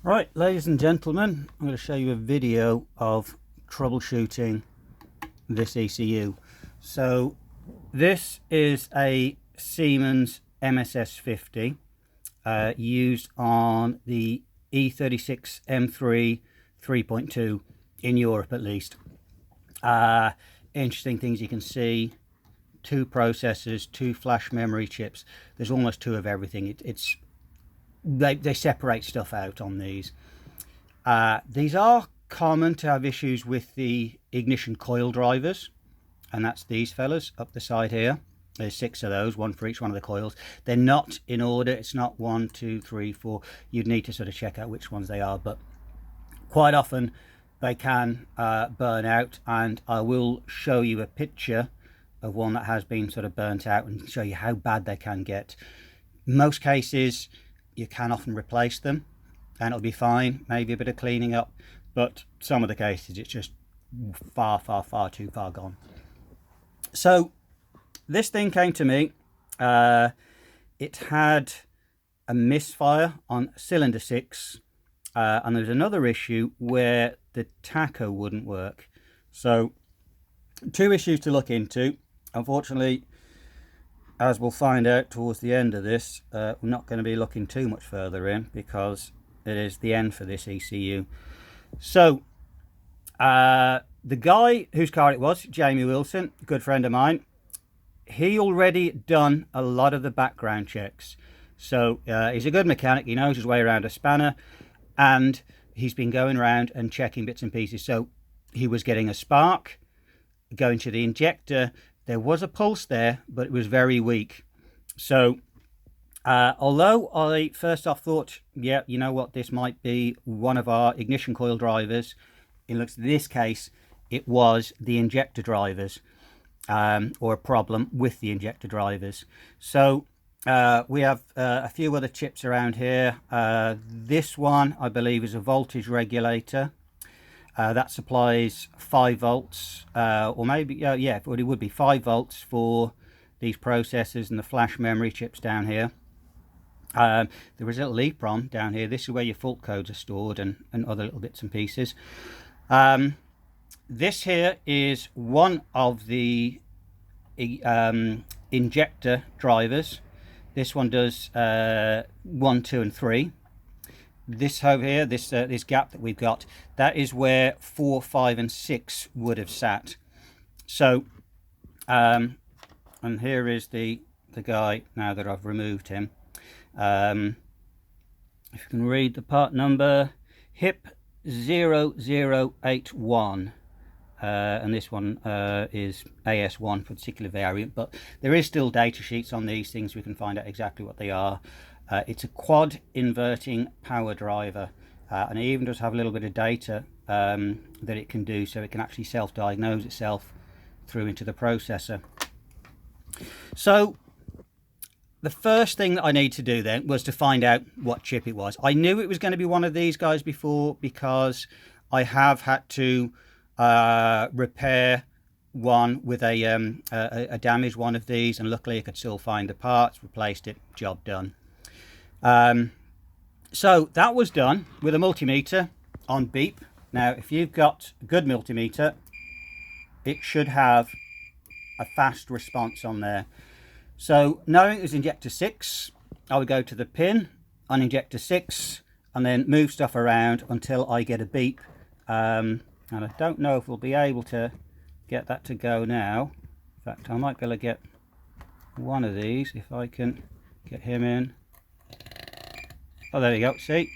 Right, ladies and gentlemen, I'm going to show you a video of troubleshooting this ECU. So this is a Siemens MSS 50 used on the E36 M3 3.2 in Europe at least. Interesting things you can see: two processors, two flash memory chips. There's almost two of everything. They separate stuff out on these. These are common to have issues with the ignition coil drivers, and that's these fellas up the side here. There's 6 of those, one for each one of the coils. They're not in order. It's not 1, 2, 3, 4. You'd need to sort of check out which ones they are, but quite often they can burn out, and I will show you a picture of one that has been sort of burnt out and show you how bad they can get. Most cases you can often replace them and it'll be fine, maybe a bit of cleaning up, but some of the cases it's just far too far gone. So this thing came to me. It had a misfire on cylinder 6, and there was another issue where the tacho wouldn't work. So 2 issues to look into. Unfortunately, as we'll find out towards the end of this, we're not going to be looking too much further in because it is the end for this ECU. So the guy whose car it was, Jamie Wilson, good friend of mine, he already done a lot of the background checks. So he's a good mechanic. He knows his way around a spanner, and he's been going around and checking bits and pieces. So he was getting a spark going to the injector. There was a pulse there, but it was very weak. So although I first off thought, yeah, you know what, this might be one of our ignition coil drivers, in this case it was the injector drivers, or a problem with the injector drivers. So we have a few other chips around here. This one I believe is a voltage regulator. That supplies 5 volts, or maybe, yeah, it would be 5 volts for these processors and the flash memory chips down here. There is a little EEPROM down here. This is where your fault codes are stored, and other little bits and pieces. This here is one of the injector drivers. This one does 1, 2, and 3. This over here, this gap that we've got, that is where 4, 5, and 6 would have sat. So, and here is the guy now that I've removed him. If you can read the part number, HIP 0081. And this one is AS1 for a particular variant, but there is still data sheets on these things. We can find out exactly what they are. It's a quad inverting power driver, and it even does have a little bit of data that it can do, so it can actually self-diagnose itself through into the processor. So the first thing that I need to do then was to find out what chip it was. I knew it was going to be one of these guys before, because I have had to repair one with a damaged one of these, and luckily I could still find the parts, replaced it, job done. So that was done with a multimeter on beep. Now if you've got a good multimeter, it should have a fast response on there. So knowing it was injector 6, I would go to the pin on injector 6 and then move stuff around until I get a beep. And I don't know if we'll be able to get that to go now. In fact, I might be able to get one of these if I can get him in. Oh, there we go, see?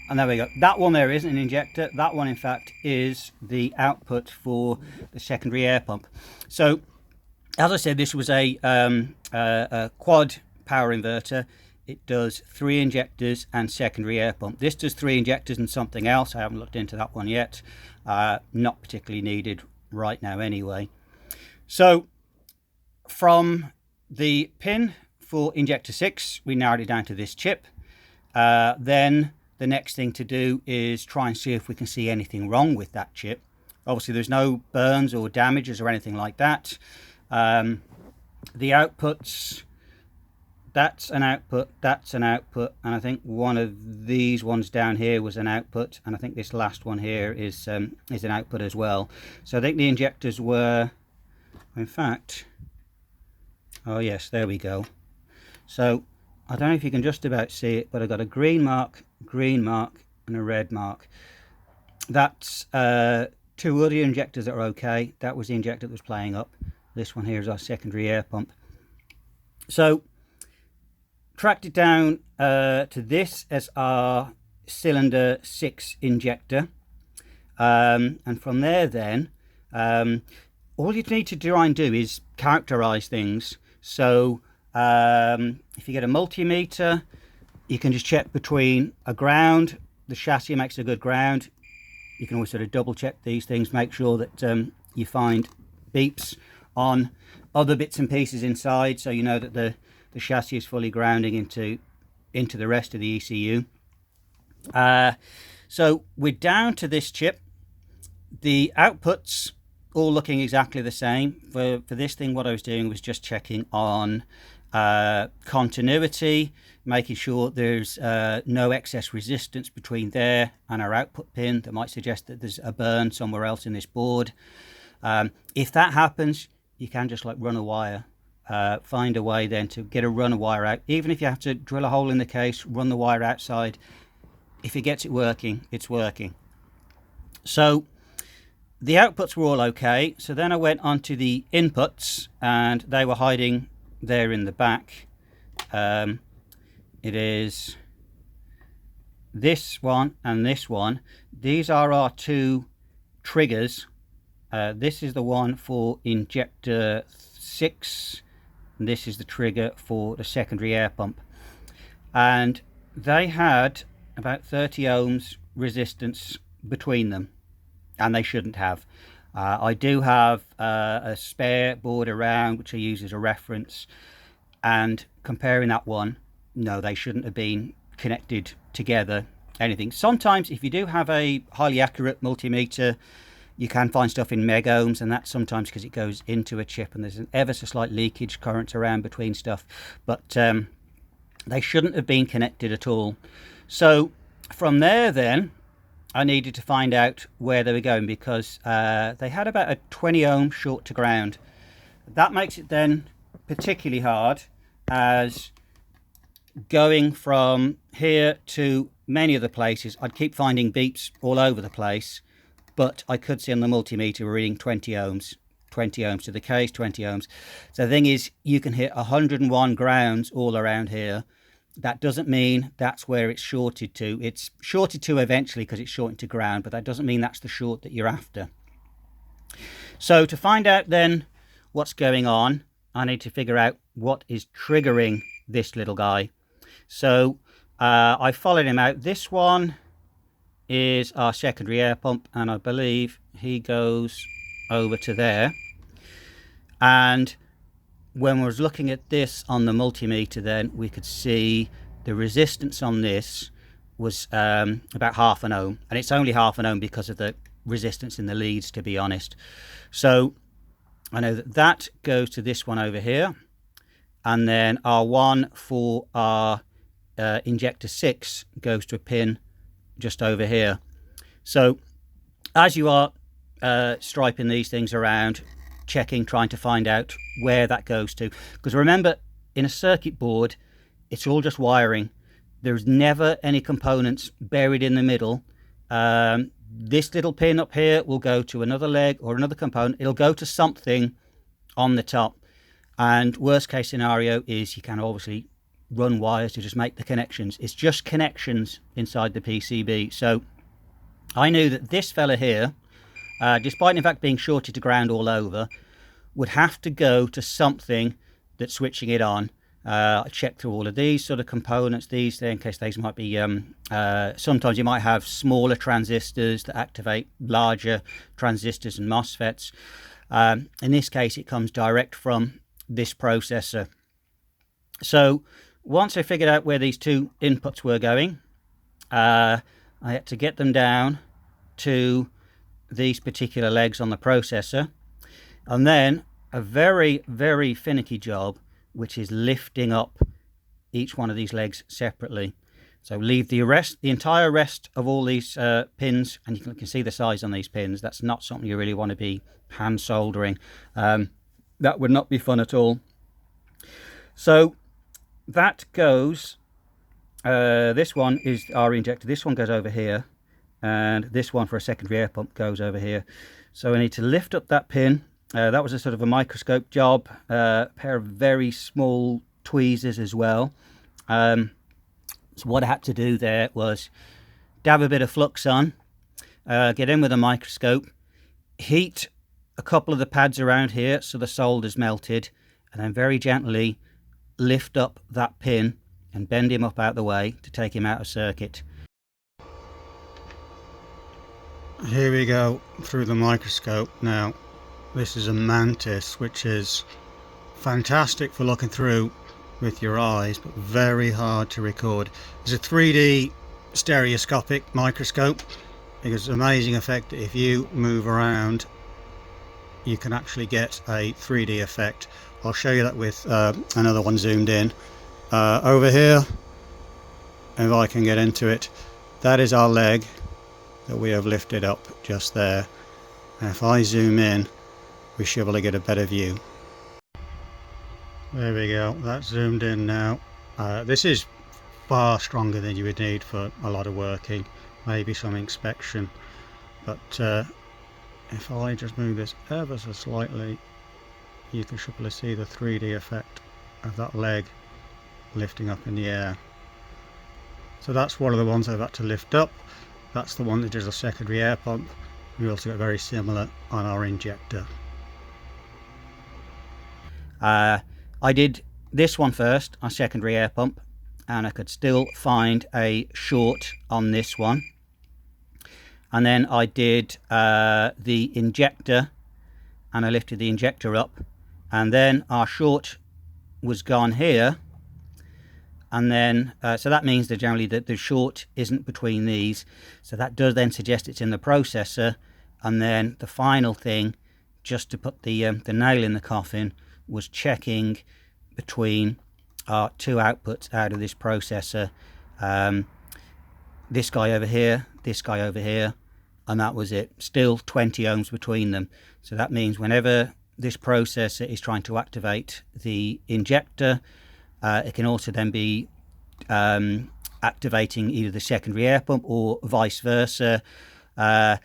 And there we go. That one there isn't an injector. That one, in fact, is the output for the secondary air pump. So, as I said, this was a quad power inverter. It does 3 injectors and secondary air pump. This does 3 injectors and something else. I haven't looked into that one yet. Not particularly needed right now anyway. So from the pin for injector 6, we narrowed it down to this chip. Then the next thing to do is try and see if we can see anything wrong with that chip. Obviously there's no burns or damages or anything like that. The outputs that's an output, that's an output, and I think one of these ones down here was an output, and I think this last one here is an output as well. So I think the injectors were, in fact, oh yes, there we go. So I don't know if you can just about see it, but I got a green mark, and a red mark. That's two other injectors that are okay. That was the injector that was playing up. This one here is our secondary air pump. So tracked it down to this as our cylinder 6 injector, and from there then all you need to try and do is characterize things. So if you get a multimeter, you can just check between a ground. The chassis makes a good ground. You can always sort of double check these things, make sure that you find beeps on other bits and pieces inside, so you know that the chassis is fully grounding into the rest of the ECU. So we're down to this chip. The outputs all looking exactly the same. For this thing, what I was doing was just checking on continuity, making sure there's no excess resistance between there and our output pin that might suggest that there's a burn somewhere else in this board. If that happens, you can just like run a wire. Find a way then to get a run a wire out, even if you have to drill a hole in the case, run the wire outside. If it gets it working, it's working. So the outputs were all okay. So then I went on to the inputs, and they were hiding there in the back. It is this one and this one. These are our two triggers. This is the one for injector 6. And this is the trigger for the secondary air pump, and they had about 30 ohms resistance between them, and they shouldn't have. I do have a spare board around which I use as a reference, and comparing that one, no, they shouldn't have been connected together anything. Sometimes if you do have a highly accurate multimeter, you can find stuff in meg ohms, and that's sometimes because it goes into a chip and there's an ever so slight leakage current around between stuff, but they shouldn't have been connected at all. So from there then I needed to find out where they were going, because they had about a 20 ohm short to ground. That makes it then particularly hard, as going from here to many other places I'd keep finding beeps all over the place, but I could see on the multimeter we're reading 20 ohms to the case, 20 ohms. So the thing is, you can hit 101 grounds all around here. That doesn't mean that's where it's shorted to. It's shorted to eventually because it's shorted to ground, but that doesn't mean that's the short that you're after. So to find out then what's going on, I need to figure out what is triggering this little guy. So I followed him out. This one is our secondary air pump, and I believe he goes over to there. And when I was looking at this on the multimeter, then we could see the resistance on this was about half an ohm, and it's only half an ohm because of the resistance in the leads, to be honest. So I know that that goes to this one over here, and then our one for our injector 6 goes to a pin just over here. So as you are striping these things around, checking, trying to find out where that goes to, because remember, in a circuit board it's all just wiring. There's never any components buried in the middle. This little pin up here will go to another leg or another component. It'll go to something on the top, and worst case scenario is you can obviously run wires to just make the connections. It's just connections inside the PCB. So I knew that this fella here, despite in fact being shorted to ground all over, would have to go to something that's switching it on. I checked through all of these sort of components, these there, in case these might be sometimes you might have smaller transistors that activate larger transistors and MOSFETs. In this case it comes direct from this processor. So once I figured out where these two inputs were going, I had to get them down to these particular legs on the processor, and then a very, very finicky job, which is lifting up each one of these legs separately. So leave the entire rest of all these pins, and you can see the size on these pins. That's not something you really want to be hand soldering. That would not be fun at all. So that goes, this one is our injector, this one goes over here, and this one for a secondary air pump goes over here. So I need to lift up that pin. That was a sort of a microscope job, a pair of very small tweezers as well. So what I had to do there was dab a bit of flux on, get in with a microscope, heat a couple of the pads around here so the solder's melted, and then very gently lift up that pin and bend him up out the way to take him out of circuit. Here we go through the microscope. Now this is a mantis, which is fantastic for looking through with your eyes, but very hard to record. It's a 3D stereoscopic microscope. It gives an amazing effect. If you move around, you can actually get a 3D effect. I'll show you that with another one zoomed in. Over here, if I can get into it, that is our leg that we have lifted up just there. And if I zoom in, we should be able to get a better view. There we go, that's zoomed in now. This is far stronger than you would need for a lot of working, maybe some inspection. But if I just move this ever so slightly, you can should be able to see the 3D effect of that leg lifting up in the air. So that's one of the ones I've had to lift up. That's the one that does a secondary air pump. We also got very similar on our injector. I did this one first on secondary air pump, and I could still find a short on this one. And then I did the injector, and I lifted the injector up, and then our short was gone here. And then so that means that generally the short isn't between these, so that does then suggest it's in the processor. And then the final thing, just to put the nail in the coffin, was checking between our two outputs out of this processor, this guy over here, this guy over here, and that was it. Still 20 ohms between them. So that means whenever this processor is trying to activate the injector, it can also then be activating either the secondary air pump or vice versa. That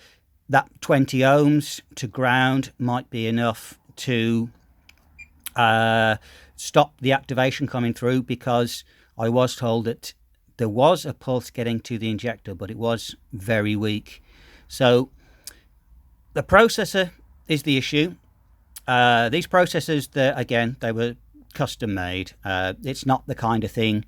20 ohms to ground might be enough to stop the activation coming through, because I was told that there was a pulse getting to the injector, but it was very weak. So the processor is the issue. These processors, again, they were custom made. It's not the kind of thing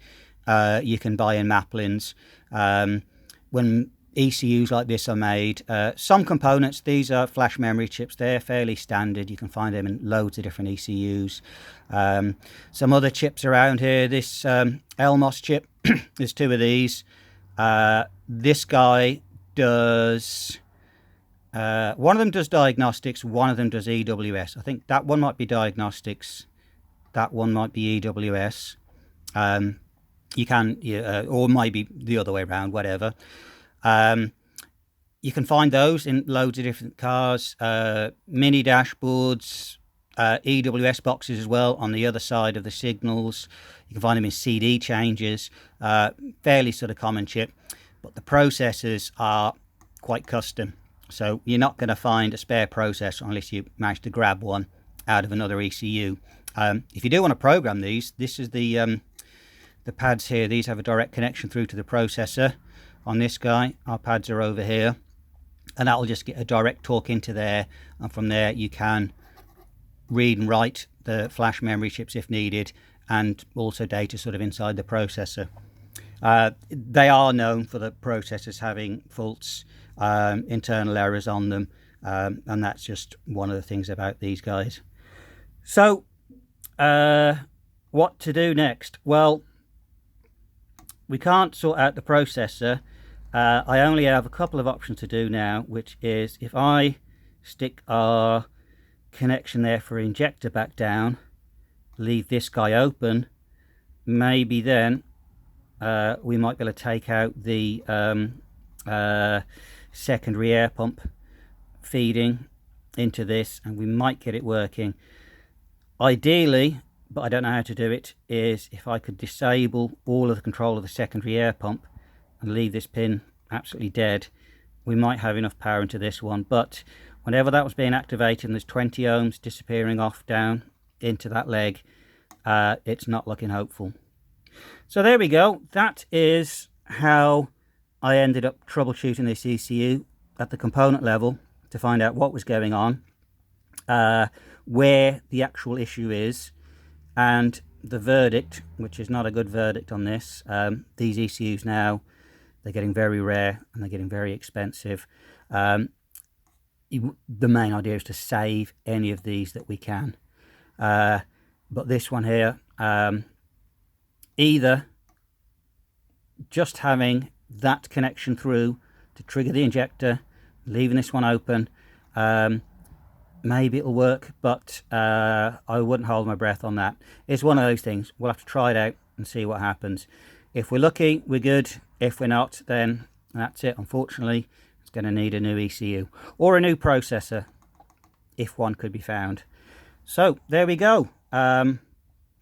you can buy in Maplin's. When ECUs like this are made, some components, these are flash memory chips, they're fairly standard. You can find them in loads of different ECUs. Some other chips around here, this Elmos chip, there's two of these. This guy does, one of them does diagnostics, one of them does EWS. I think that one might be diagnostics, that one might be EWS. You can, or maybe the other way around, whatever. You can find those in loads of different cars, mini dashboards, EWS boxes as well on the other side of the signals. You can find them in CD changes, fairly sort of common chip, but the processors are quite custom. So you're not going to find a spare processor unless you manage to grab one out of another ECU. If you do want to program these, this is the pads here. These have a direct connection through to the processor. On this guy, our pads are over here, and that will just get a direct talk into there, and from there you can read and write the flash memory chips if needed, and also data sort of inside the processor. They are known for the processors having faults, internal errors on them, and that's just one of the things about these guys. So what to do next? Well, we can't sort out the processor. I only have a couple of options to do now, which is if I stick our connection there for injector back down, leave this guy open, maybe then we might be able to take out the secondary air pump feeding into this, and we might get it working. Ideally, but I don't know how to do it, is if I could disable all of the control of the secondary air pump and leave this pin absolutely dead, we might have enough power into this one. But whenever that was being activated and there's 20 ohms disappearing off down into that leg, it's not looking hopeful. So there we go. That is how I ended up troubleshooting this ECU at the component level to find out what was going on, where the actual issue is, and the verdict, which is not a good verdict on this. These ECUs now, they're getting very rare and they're getting very expensive. The main idea is to save any of these that we can. But this one here, either just having that connection through to trigger the injector, leaving this one open, maybe it'll work, but I wouldn't hold my breath on that. It's one of those things. We'll have to try it out and see what happens. If we're lucky, we're good. If we're not, then that's it. Unfortunately, it's going to need a new ECU or a new processor if one could be found. So there we go. I'll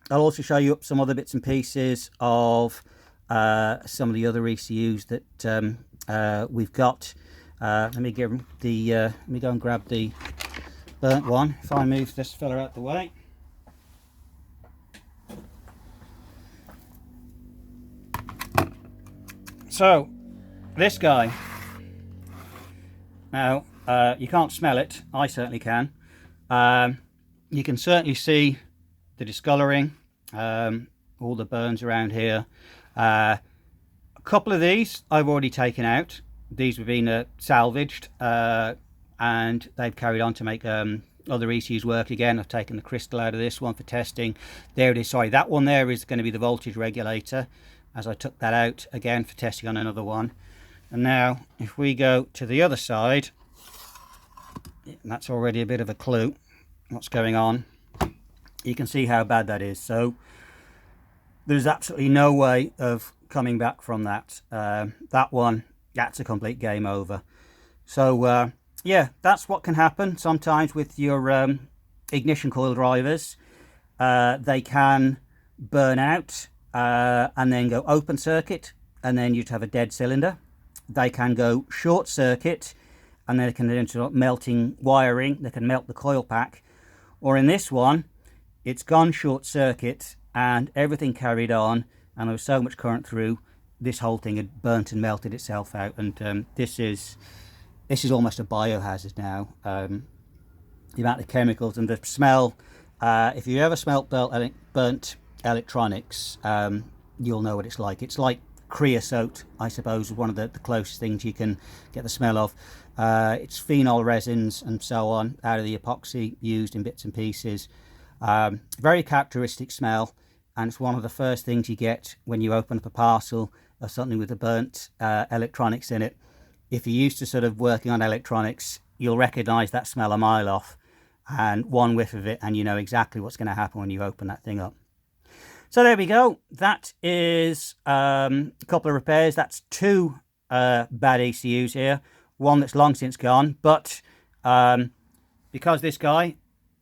also show you some other bits and pieces of some of the other ECUs that we've got. Let me go and grab the burnt one. If I move this fella out the way. So this guy, now you can't smell it. I certainly can. You can certainly see the discoloring, all the burns around here. A couple of these I've already taken out. These have been salvaged, and they've carried on to make other ECUs work again. I've taken the crystal out of this one for testing. There it is. Sorry, that one there is going to be the voltage regulator, as I took that out again for testing on another one. And now if we go to the other side, that's already a bit of a clue what's going on. You can see how bad that is. So there's absolutely no way of coming back from that. That one, that's a complete game over. So yeah, that's what can happen sometimes with your ignition coil drivers. They can burn out and then go open circuit, and then you'd have a dead cylinder. They can go short circuit, and then they can interrupt melting wiring. They can melt the coil pack. Or in this one, it's gone short circuit and everything carried on, and there was so much current through, this whole thing had burnt and melted itself out. And this is almost a biohazard now. The amount of chemicals and the smell. If you ever smelt burnt electronics, you'll know what it's like. It's like creosote, I suppose, is one of the closest things you can get the smell of. It's phenol resins and so on out of the epoxy used in bits and pieces. Very characteristic smell, and it's one of the first things you get when you open up a parcel of something with the burnt electronics in it. If you're used to sort of working on electronics, you'll recognize that smell a mile off, and one whiff of it and you know exactly what's going to happen when you open that thing up. So there we go. That is a couple of repairs. That's two bad ECUs here. One that's long since gone, but because this guy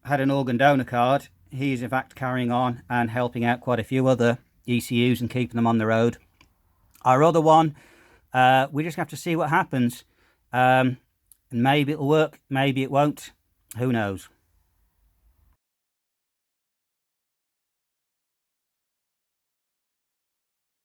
had an organ donor card, he's in fact carrying on and helping out quite a few other ECUs and keeping them on the road. Our other one, we just have to see what happens. And maybe it'll work, maybe it won't. Who knows?